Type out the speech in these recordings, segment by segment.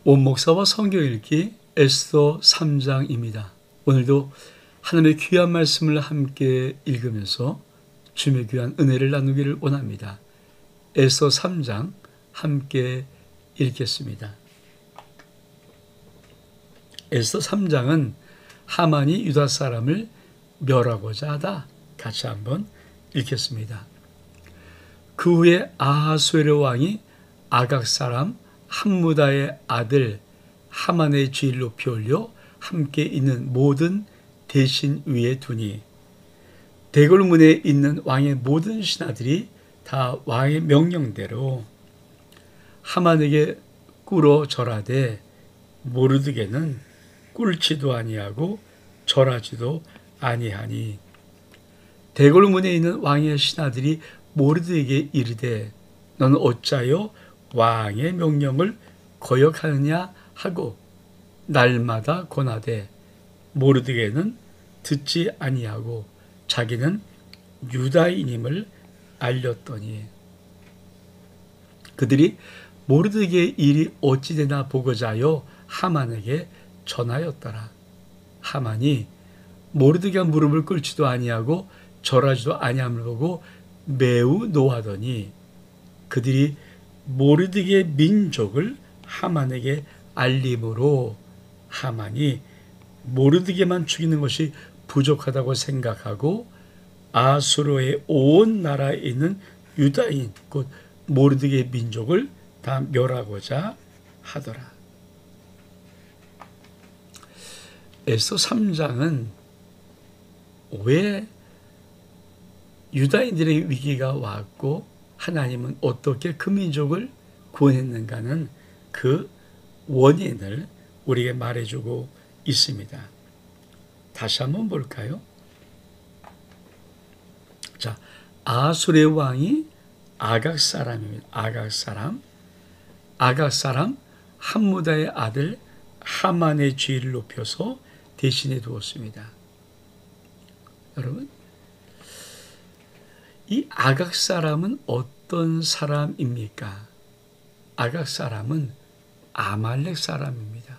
원목사와 성경 읽기 에스더 3장입니다. 오늘도 하나님의 귀한 말씀을 함께 읽으면서 주님의 귀한 은혜를 나누기를 원합니다. 에스더 3장 함께 읽겠습니다. 에스더 3장은 하만이 유다 사람을 멸하고자 하다. 같이 한번 읽겠습니다. 그 후에 아하수에르 왕이 아각 사람 함무다의 아들 하만의 죄를 높이 올려 함께 있는 모든 대신 위에 두니 대궐문에 있는 왕의 모든 신하들이 다 왕의 명령대로 하만에게 꿇어 절하되 모르드게는 꿇지도 아니하고 절하지도 아니하니 대궐문에 있는 왕의 신하들이 모르드에게 이르되 너는 어찌하여 왕의 명령을 거역하느냐 하고 날마다 권하되 모르드게는 듣지 아니하고 자기는 유다인임을 알렸더니 그들이 모르드게의 일이 어찌 되나 보고자 하여 하만에게 전하였더라. 하만이 모르드게가 무릎을 꿇지도 아니하고 절하지도 아니함을 보고 매우 노하더니 그들이 모르드게의 민족을 하만에게 알림으로 하만이 모르드게만 죽이는 것이 부족하다고 생각하고 아수르의 온 나라에 있는 유다인 곧 모르드게의 민족을 다 멸하고자 하더라. 에스더 3장은 왜 유다인들의 위기가 왔고 하나님은 어떻게 그 민족을 구원했는가는 그 원인을 우리에게 말해주고 있습니다. 다시 한번 볼까요? 자, 아수르의 왕이 아각 사람입니다. 아각 사람 함무다의 아들 하만의 죄를 높여서 대신해 두었습니다. 여러분, 이 아각 사람은 어떤 사람입니까? 아각 사람은 아말렉 사람입니다.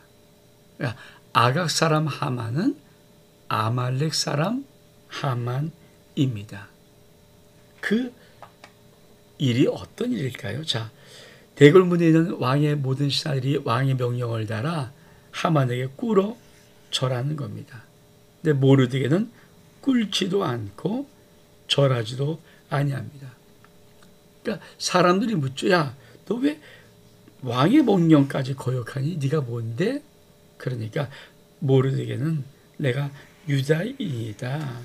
그러니까 아각 사람 하만은 아말렉 사람 하만입니다. 그 일이 어떤 일일까요? 자, 대궐문에 있는 왕의 모든 신하들이 왕의 명령을 따라 하만에게 꿇어 절하는 겁니다. 근데 모르드게는 꿇지도 않고 절하지도 아니합니다. 그러니까 사람들이 묻죠. 야, 너 왜 왕의 명령까지 거역하니? 네가 뭔데? 그러니까 모르드게는 내가 유다인이다.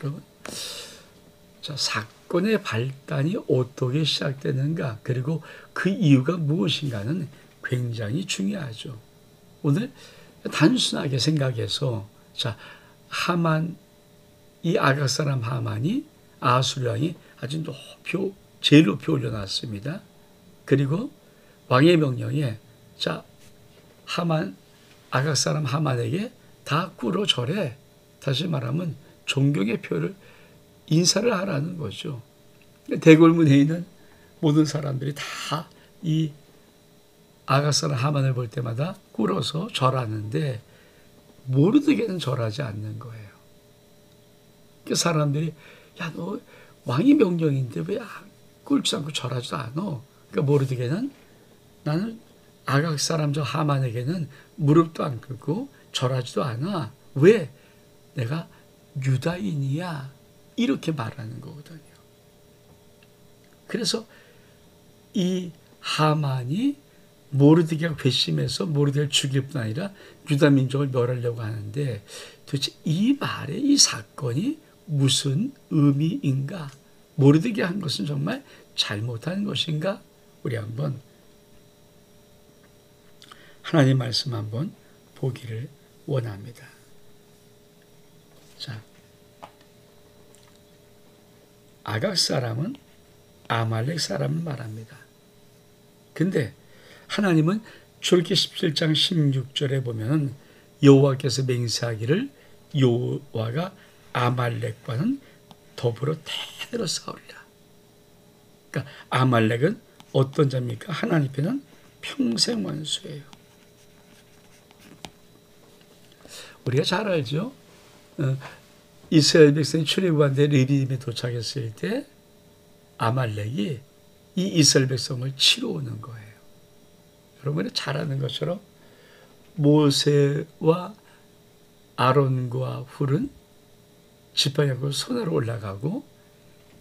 여러분, 자, 사건의 발단이 어떻게 시작되는가 그리고 그 이유가 무엇인가는 굉장히 중요하죠. 오늘 단순하게 생각해서 자, 하만 이 아각 사람 하만이 아수르 왕이 아주 제일 높이 올려놨습니다. 그리고 왕의 명령에 자 하만 아각 사람 하만에게 다 꿇어 절해. 다시 말하면 존경의 표를 인사를 하라는 거죠. 대궐문에 있는 모든 사람들이 다 이 아각 사람 하만을 볼 때마다 꿇어서 절하는데 모르드게는 절하지 않는 거예요. 그 사람들이 야, 너 왕의 명령인데 왜 꿇지 않고 절하지도 않아? 그러니까 모르드게는 나는 아각 사람 저 하만에게는 무릎도 안 꿇고 절하지도 않아. 왜? 내가 유다인이야. 이렇게 말하는 거거든요. 그래서 이 하만이 모르드게가 괘씸해서 모르드게를 죽일 뿐 아니라 유다 민족을 멸하려고 하는데 도대체 이 말의 이 사건이 무슨 의미인가? 모르드게 한 것은 정말 잘못한 것인가? 우리 한번 하나님 말씀 한번 보기를 원합니다. 자, 아각 사람은 아말렉 사람을 말합니다. 근데 하나님은 출애굽기 17장 16절에 보면 여호와께서 맹세하기를 여호와가 아말렉과는 더불어 대대로 싸우리라. 그러니까 아말렉은 어떤 자입니까? 하나님 앞에는 평생 원수예요. 우리가 잘 알죠? 이스라엘 백성이 출애굽하는데 르비딤에 도착했을 때 아말렉이 이 이스라엘 백성을 치러 오는 거예요. 여러분이 잘 아는 것처럼 모세와 아론과 훌은 지팡이로 손으로 올라가고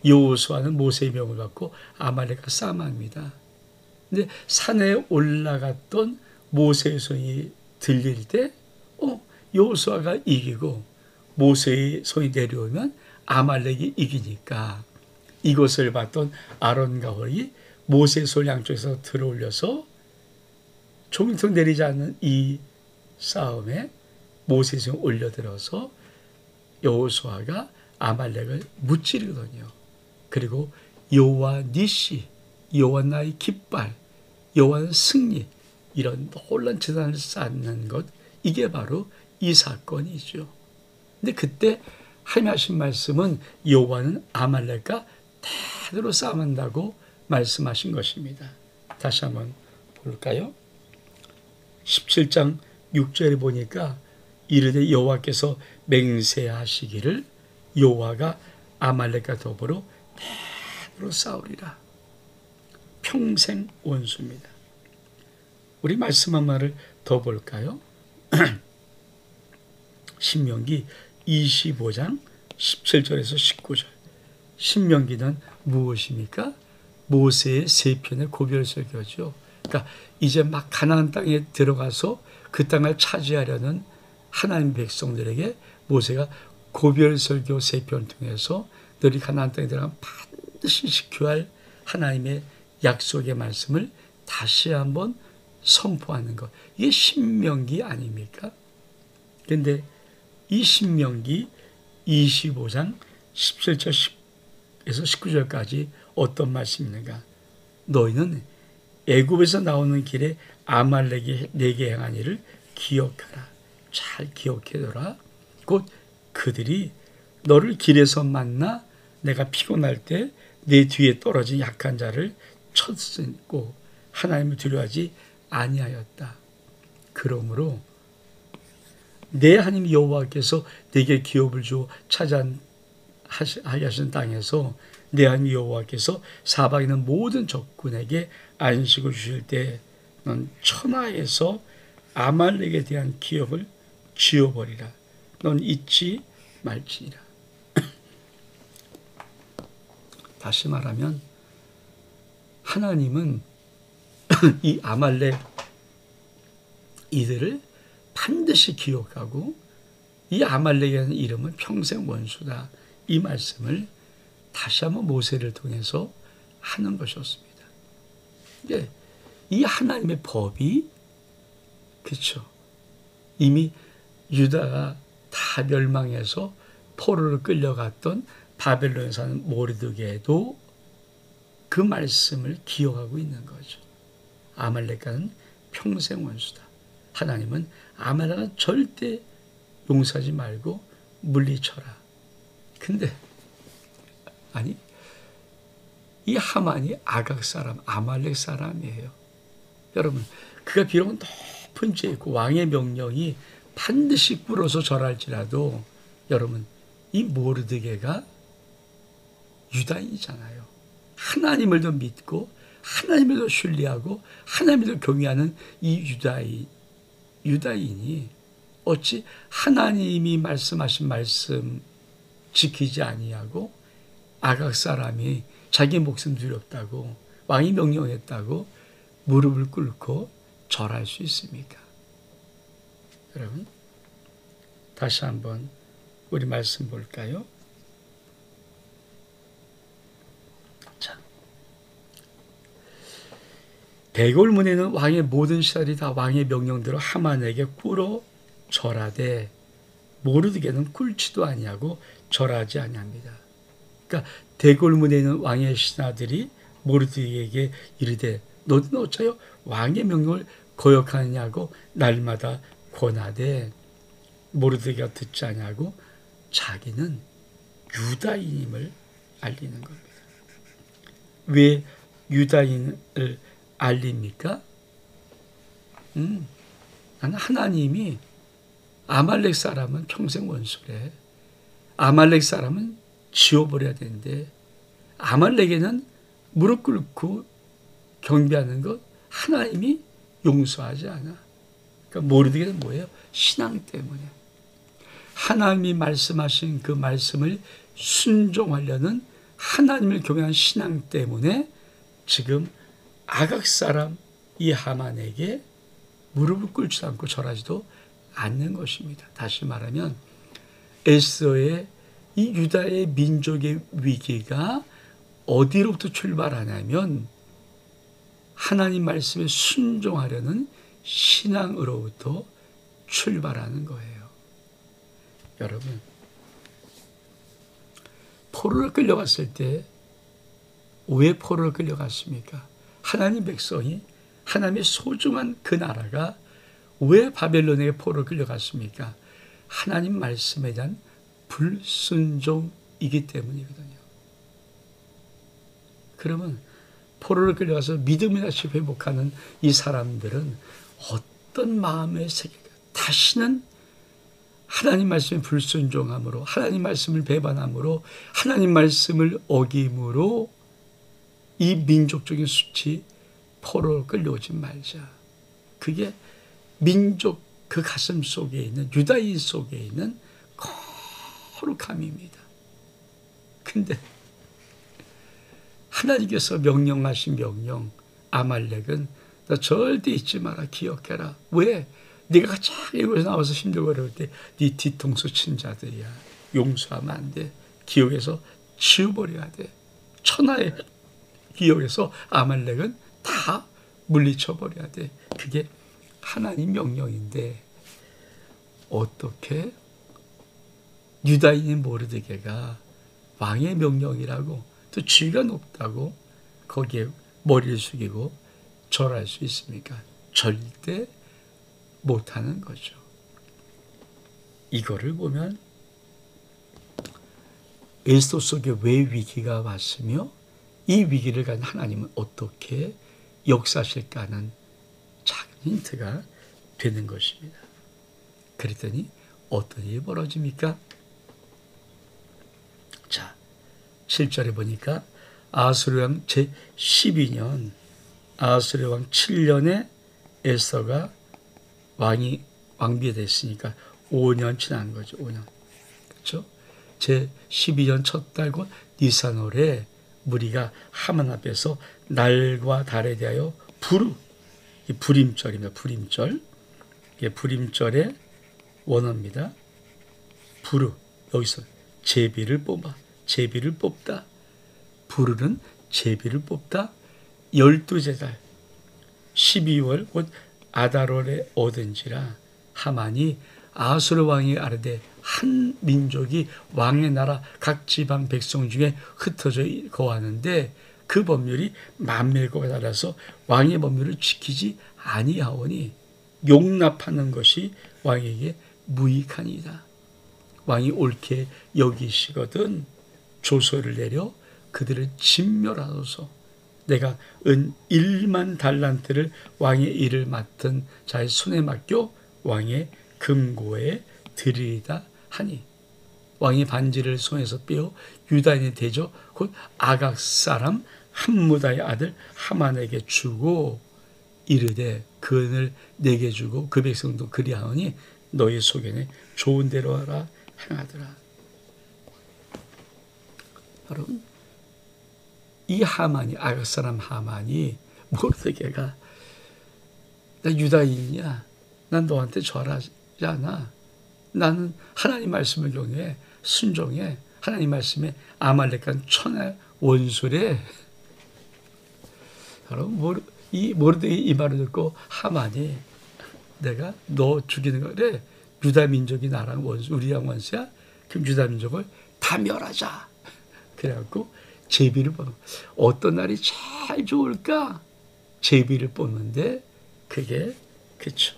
여호수아는 모세의 명을 받고 아말렉과 싸움합니다. 근데 산에 올라갔던 모세의 손이 들릴 때 여호수아가 이기고 모세의 손이 내려오면 아말렉이 이기니까 이것을 봤던 아론과 훌이 모세의 손 양쪽에서 들어올려서 조금씩 내리지 않는 이 싸움에 모세의 손을 올려들어서 여호수아가 아말렉을 무찌르거든요. 그리고 여호와 니시, 여호와 나의 깃발, 여호와는 승리, 이런 혼란 재단을 쌓는 것, 이게 바로 이 사건이죠. 근데 그때 하나님 하신 말씀은 여호와는 아말렉과 대대로 싸움한다고 말씀하신 것입니다. 다시 한번 볼까요? 17장 6절에 보니까 이르되 여호와께서 맹세하시기를 여호와가 아말렉과 더불어 대대로 싸우리라. 평생 원수입니다. 우리 말씀 한 말을 더 볼까요? 신명기 25장 17절에서 19절. 신명기는 무엇입니까? 모세의 세 편의 고별설교죠. 그러니까 이제 막 가나안 땅에 들어가서 그 땅을 차지하려는 하나님 백성들에게 모세가 고별설교 세 편을 통해서 너희 가나안 땅에 들어가면 반드시 지켜야 할 하나님의 약속의 말씀을 다시 한번 선포하는 것. 이게 신명기 아닙니까? 그런데 이 신명기 25장 17절에서 19절까지 어떤 말씀이 있는가? 너희는 애굽에서 나오는 길에 아말렉이 내게 행한 일을 기억하라. 잘 기억해둬라. 곧 그들이 너를 길에서 만나 내가 피곤할 때 내 뒤에 떨어진 약한 자를 쳤고 하나님을 두려워하지 아니하였다. 그러므로 내 하나님 여호와께서 내게 기업을 주어 차지하게 하신 땅에서 내 하나님 여호와께서 사방에 있는 모든 적군에게 안식을 주실 때 넌 천하에서 아말렉에 대한 기업을 지워버리라. 넌 잊지 말지니라. 다시 말하면 하나님은 이 아말렉 이들을 반드시 기억하고 이 아말렉이라는 이름은 평생 원수다. 이 말씀을 다시 한번 모세를 통해서 하는 것이었습니다. 이 하나님의 법이 그렇죠. 이미 유다가 다 멸망해서 포로로 끌려갔던 바벨론에 사는 모르드게도 그 말씀을 기억하고 있는 거죠. 아말렉과는 평생 원수다. 하나님은 아말렉은 절대 용서하지 말고 물리쳐라. 근데 아니 이 하만이 아각 사람, 아말렉 사람이에요. 여러분, 그가 비록 높은 죄 있고 왕의 명령이 반드시 꿇어서 절할지라도 여러분, 이 모르드게가 유다인이잖아요. 하나님을 더 믿고 하나님을 더 신뢰하고 하나님을 더 경외하는 이 유다인이 어찌 하나님이 말씀하신 말씀 지키지 아니하고 아각 사람이 자기 목숨 두렵다고 왕이 명령했다고 무릎을 꿇고 절할 수 있습니까? 여러분, 다시 한번 우리 말씀 볼까요? 자, 대궐문에는 왕의 모든 시달이 다 왕의 명령대로 하만에게 꿇어 절하되 모르드게는 꿇지도 아니하고 절하지 아니합니다. 그러니까 대궐문에 있는 왕의 신하들이 모르드게에게 이르되 너는 어찌하여 왕의 명령을 거역하느냐고 날마다 권하되 모르드게가 듣지 아니하고 자기는 유다인임을 알리는 겁니다. 왜 유다인을 알립니까? 나는 하나님이 아말렉 사람은 평생 원수래. 아말렉 사람은 지워버려야 되는데 아말렉에는 무릎 꿇고 경배하는 것 하나님이 용서하지 않아. 그러니까 모르드게는 뭐예요? 신앙 때문에. 하나님이 말씀하신 그 말씀을 순종하려는 하나님을 경외한 신앙 때문에 지금 아각 사람 이 하만에게 무릎을 꿇지 않고 절하지도 않는 것입니다. 다시 말하면 에스더의 이 유다의 민족의 위기가 어디로부터 출발하냐면 하나님 말씀에 순종하려는 신앙으로부터 출발하는 거예요. 여러분, 포로로 끌려갔을 때 왜 포로로 끌려갔습니까? 하나님 백성이 하나님의 소중한 그 나라가 왜 바벨론에게 포로로 끌려갔습니까? 하나님 말씀에 대한 불순종이기 때문이거든요. 그러면 포로를 끌려가서 믿음이 다시 회복하는 이 사람들은 어떤 마음의 세계가 다시는 하나님 말씀에 불순종함으로 하나님 말씀을 배반함으로 하나님 말씀을 어김으로 이 민족적인 수치 포로로 끌려오지 말자. 그게 민족 그 가슴 속에 있는 유다인 속에 있는 거룩함입니다. 근데 하나님께서 명령하신 명령 아말렉은 너 절대 잊지 마라 기억해라. 왜? 네가 가장 이곳에 나와서 힘들고 어려울 때 네 뒤통수 친 자들이야. 용서하면 안 돼. 기억에서 지워버려야 돼. 천하의 기억에서 아말렉은 다 물리쳐버려야 돼. 그게 하나님 명령인데 어떻게 유다인인 모르드게가 왕의 명령이라고 또 지위가 높다고 거기에 머리를 숙이고 절할 수 있습니까? 절대 못하는 거죠. 이거를 보면 에스더 속에 왜 위기가 왔으며 이 위기를 가진 하나님은 어떻게 역사하실까 하는 작은 힌트가 되는 것입니다. 그랬더니 어떤 일이 벌어집니까? 자, 7절에 보니까 아하스웨로 왕 제12년 아하스웨로 왕 7년에 에스더가 왕비가 됐으니까 5년 지난 거죠. 5년. 그렇죠? 제12년 첫 달 곧 니산월에 무리가 하만 앞에서 날과 달에 대하여 불임절입니다. 불임절. 이게 불임절의 원어입니다. 여기서 제비를 뽑다. 부르는 제비를 뽑다. 12째 달 12월 곧 아달월에 얻은지라 하만이 아하스웨로 왕이 아르되 한 민족이 왕의 나라 각 지방 백성 중에 흩어져 거하는데 그 법률이 만밀고가 달라서 왕의 법률을 지키지 아니하오니 용납하는 것이 왕에게 무익하니이다. 왕이 옳게 여기시거든 조서를 내려 그들을 진멸하소서. 내가 은 1만 달란트를 왕의 일을 맡은 자의 손에 맡겨 왕의 금고에 드리리다 하니 왕이 반지를 손에서 빼어 유다인의 대저 곧 아각 사람 함무다의 아들 하만에게 주고 이르되 그 은을 내게 주고 그 백성도 그리하오니 너희 소견에 좋은 대로 하라 행하더라. 여러분, 이 하만이 아각 사람 하만이 모르드게가 나 유다인이야. 난 너한테 절하지 않아. 나는 하나님 말씀을 경외해 순종해. 하나님 말씀에 아말렉한 천하의 원수래. 여러분, 이 모르드게 이 말을 듣고 하만이 내가 너 죽이는 거 그래. 유다 민족이 나랑 원수, 우리랑 원수야. 그럼 유다 민족을 다 멸하자. 그래갖고 제비를 뽑는 어떤 날이 제일 좋을까? 제비를 뽑는데 그게 그쵸.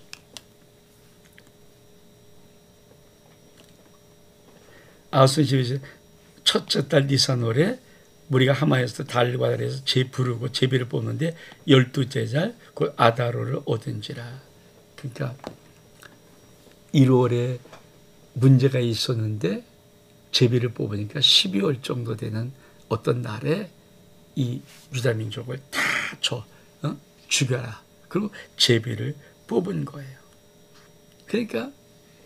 아하스웨로 집에서 첫째 달 니산월에 무리가 하마에서 달과 달에서 부르고 제비를 뽑는데 12째 달 그 아다로를 얻은지라. 그러니까 1월에 문제가 있었는데 제비를 뽑으니까 12월 정도 되는 어떤 날에 이 유다 민족을 다 죽여라. 그리고 제비를 뽑은 거예요. 그러니까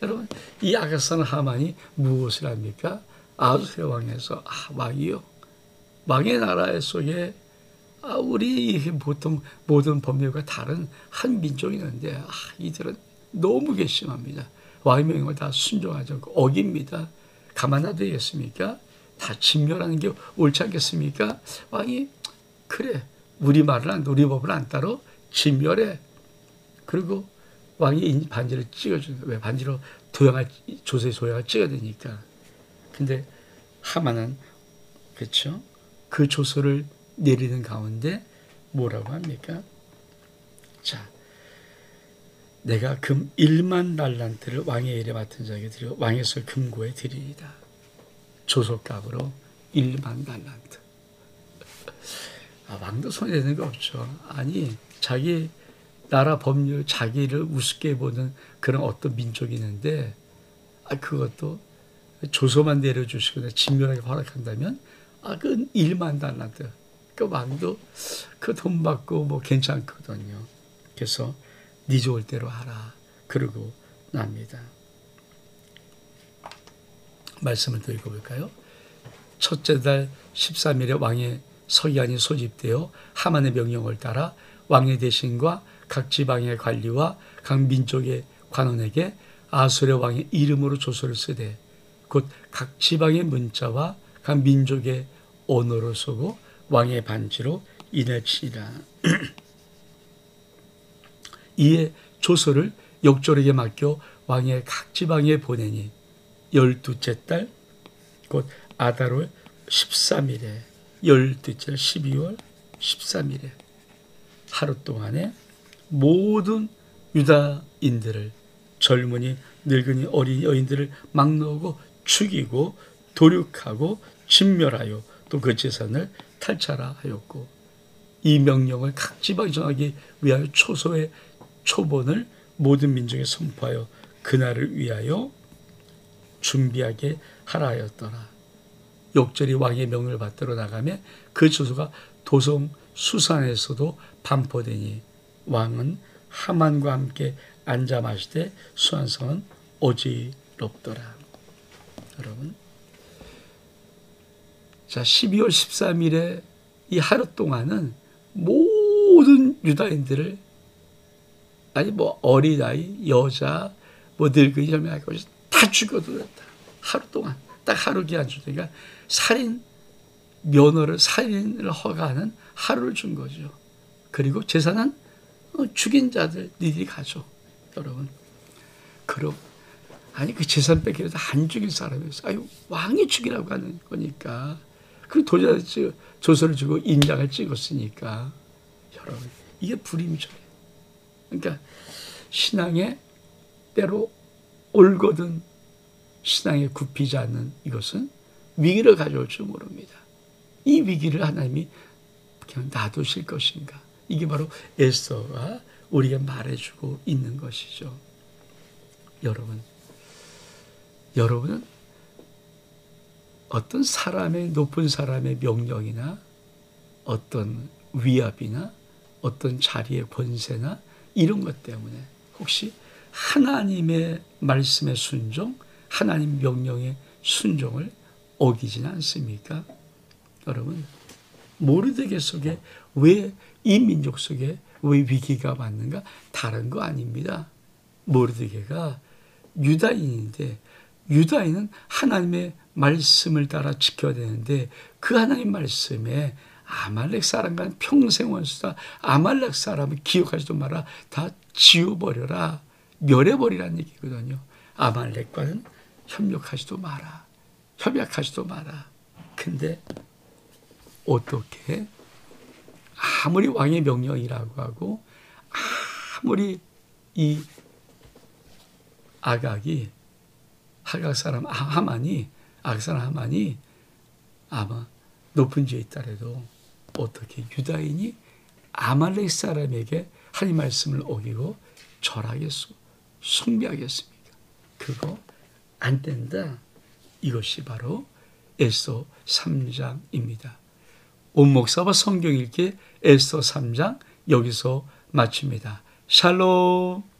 여러분, 이 아가스는 하만이 무엇을 합니까? 아수르 왕에서 왕이요, 왕의 나라 속에 우리 보통 모든 법률과 다른 한 민족이 있는데 이들은 너무 괘씸합니다. 왕의 명령을 다 순종하지 않고 어깁니다. 가만 놔두겠습니까? 다 진멸하는 게 옳지 않겠습니까? 왕이 그래, 우리 법을 안 따라 진멸해. 그리고 왕이 반지를 찍어주는, 왜 반지로 조서의 도형을 찍어야 되니까. 근데 하만은 그렇죠, 그 조서를 내리는 가운데 뭐라고 합니까? 자, 내가 금 1만 달란트를 왕의 일에 맡은 자에게 드려 왕의 sol 금고에 드리리다. 조소값으로 1만 달란트. 왕도 손에 대는 거 없죠. 아니, 자기 나라 법률, 자기를 우습게 보는 그런 어떤 민족이 있는데 그것도 조소만 내려주시고 진멸하게 허락한다면 그 1만 달란트. 그 왕도 그 돈 받고 뭐 괜찮거든요. 그래서 네 좋을 대로 하라. 그러고 납니다. 말씀을 더 읽어볼까요? 첫째 달 13일에 왕의 서기관이 소집되어 하만의 명령을 따라 왕의 대신과 각 지방의 관리와 각 민족의 관원에게 아수르 왕의 이름으로 조서를 쓰되 곧 각 지방의 문자와 각 민족의 언어로 쓰고 왕의 반지로 인해치니라. 이에 조서를 역졸에게 맡겨 왕의 각 지방에 보내니 12째 달 곧 아달월 13일에 12째 12월 13일에 하루 동안에 모든 유다인들을, 젊은이, 늙은이, 어린이, 여인들을 막 넣고 죽이고 도륙하고 진멸하여 또 그 재산을 탈취하였고, 이 명령을 각 지방에 전하기 위하여 초소의 초본을 모든 민족에 선포하여 그날을 위하여 준비하게 하라 하였더라. 역절이 왕의 명을 받들어 나가며 그 조서가 도성 수산에서도 반포되니 왕은 하만과 함께 앉아 마시되 수산성은 어지럽더라. 여러분, 자, 12월 13일에 이 하루 동안은 모든 유다인들을, 아니 뭐 어린아이, 여자, 뭐 늙은이, 젊은이 다 죽여도 된다. 하루 동안 딱 하루 기한 주니까 살인을 허가하는 하루를 준 거죠. 그리고 재산은 죽인 자들 니들이 가져. 여러분, 그럼 아니 그 재산 뺏기려도 안 죽일 사람이 있어. 왕이 죽이라고 하는 거니까. 그리고 도저히 조서를 주고 인장을 찍었으니까. 여러분, 이게 불임절이에요. 그러니까 신앙에 때로 올거든 신앙에 굽히지 않는 이것은 위기를 가져올 줄 모릅니다. 이 위기를 하나님이 그냥 놔두실 것인가? 이게 바로 에스더가 우리에게 말해주고 있는 것이죠. 여러분은 어떤 높은 사람의 명령이나 어떤 위압이나 어떤 자리의 권세나 이런 것 때문에 혹시 하나님의 말씀의 순종, 하나님 명령의 순종을 어기지는 않습니까? 여러분, 모르드게 속에 왜 이 민족 속에 왜 위기가 왔는가? 다른 거 아닙니다. 모르드게가 유다인인데 유다인은 하나님의 말씀을 따라 지켜야 되는데 그 하나님 말씀에 아말렉 사람과는 평생 원수다. 아말렉 사람을 기억하지도 마라. 다 지워버려라. 멸해버리라는 얘기거든요. 아말렉과는 협력하지도 마라. 협약하지도 마라. 근데 어떻게 아무리 왕의 명령이라고 하고 아무리 이 하만이 아마 높은 지에 있더라도 어떻게 유다인이 아말렉 사람에게 하나님 말씀을 어기고 절하겠소, 숭배하겠습니까? 그거 안 된다. 이것이 바로 에스더 3장입니다. 온 목사와 성경 읽기 에스더 3장 여기서 마칩니다. 샬롬.